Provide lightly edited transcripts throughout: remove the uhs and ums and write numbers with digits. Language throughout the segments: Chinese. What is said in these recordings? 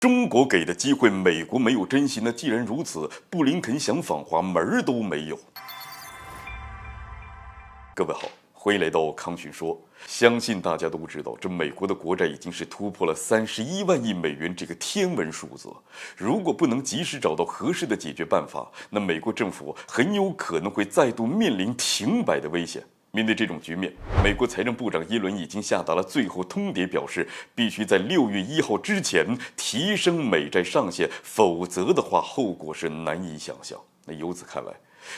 中国给的机会，美国没有珍惜。那既然如此，布林肯想访华门儿都没有。各位好，欢迎来到康讯说。相信大家都知道，这美国的国债已经是突破了31万亿美元这个天文数字。如果不能及时找到合适的解决办法，那美国政府很有可能会再度面临停摆的危险。面对这种局面，美国财政部长耶伦已经下达了最后通牒，表示必须在6月1号之前提升美债上限，否则的话，后果是难以想象。那由此看来，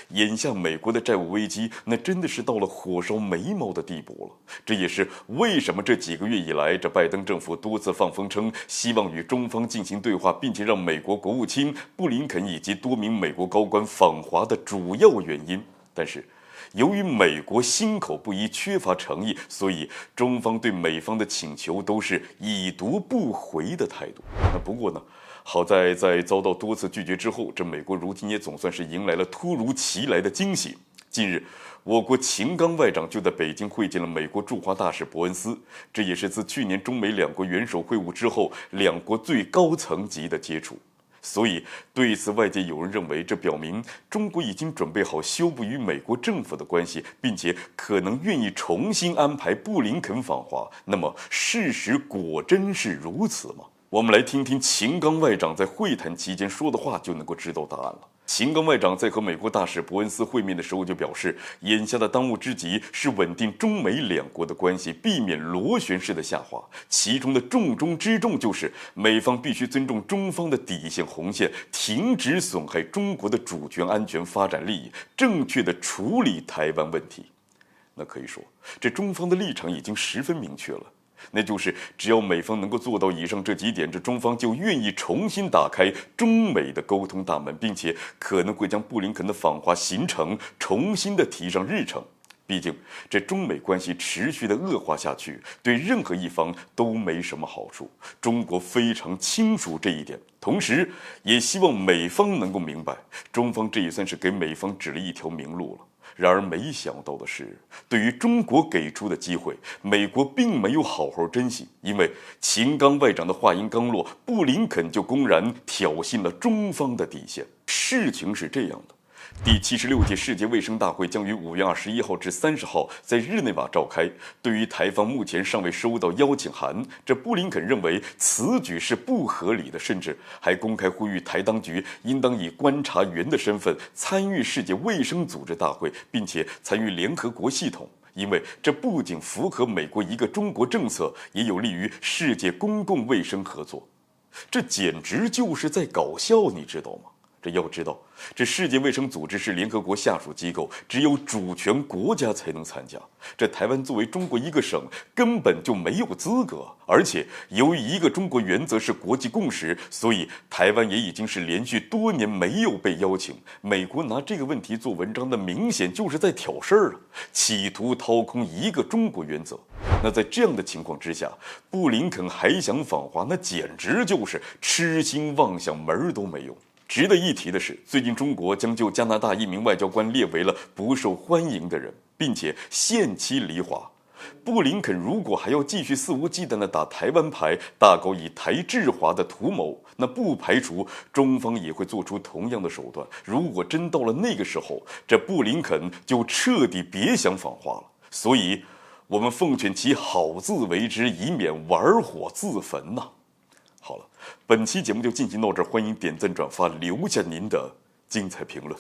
眼下美国的债务危机，那真的是到了火烧眉毛的地步了。这也是为什么这几个月以来，这拜登政府多次放风称希望与中方进行对话，并且让美国国务卿布林肯以及多名美国高官访华的主要原因。但是，由于美国心口不一，缺乏诚意，所以中方对美方的请求都是已读不回的态度。那不过呢，好在遭到多次拒绝之后，这美国如今也总算是迎来了突如其来的惊喜。近日，我国秦刚外长就在北京会见了美国驻华大使伯恩斯，这也是自去年中美两国元首会晤之后，两国最高层级的接触。所以，对此外界有人认为，这表明中国已经准备好修补与美国政府的关系，并且可能愿意重新安排布林肯访华。那么，事实果真是如此吗？我们来听听秦刚外长在会谈期间说的话，就能够知道答案了。秦刚外长在和美国大使伯恩斯会面的时候就表示，眼下的当务之急是稳定中美两国的关系，避免螺旋式的下滑。其中的重中之重就是美方必须尊重中方的底线红线，停止损害中国的主权、安全、发展利益，正确的处理台湾问题。那可以说，这中方的立场已经十分明确了。那就是只要美方能够做到以上这几点，这中方就愿意重新打开中美的沟通大门，并且可能会将布林肯的访华行程重新的提上日程。毕竟这中美关系持续的恶化下去，对任何一方都没什么好处。中国非常清楚这一点，同时也希望美方能够明白，中方这也算是给美方指了一条明路了。然而没想到的是，对于中国给出的机会，美国并没有好好珍惜。因为秦刚外长的话音刚落，布林肯就公然挑衅了中方的底线。事情是这样的，第76届世界卫生大会将于5月21号至30号在日内瓦召开。对于台方目前尚未收到邀请函，这布林肯认为此举是不合理的，甚至还公开呼吁台当局应当以观察员的身份参与世界卫生组织大会，并且参与联合国系统。因为这不仅符合美国一个中国政策，也有利于世界公共卫生合作。这简直就是在搞笑，你知道吗？这要知道，这世界卫生组织是联合国下属机构，只有主权国家才能参加。这台湾作为中国一个省，根本就没有资格。而且，由于一个中国原则是国际共识，所以台湾也已经是连续多年没有被邀请。美国拿这个问题做文章，那明显就是在挑事儿了，企图掏空一个中国原则。那在这样的情况之下，布林肯还想访华，那简直就是痴心妄想，门儿都没有。值得一提的是，最近中国将就加拿大一名外交官列为了不受欢迎的人，并且限期离华。布林肯如果还要继续肆无忌惮地打台湾牌，大搞以台制华的图谋，那不排除中方也会做出同样的手段。如果真到了那个时候，这布林肯就彻底别想访华了。所以，我们奉劝其好自为之，以免玩火自焚呐。好了，本期节目就进行到这儿，欢迎点赞转发，留下您的精彩评论。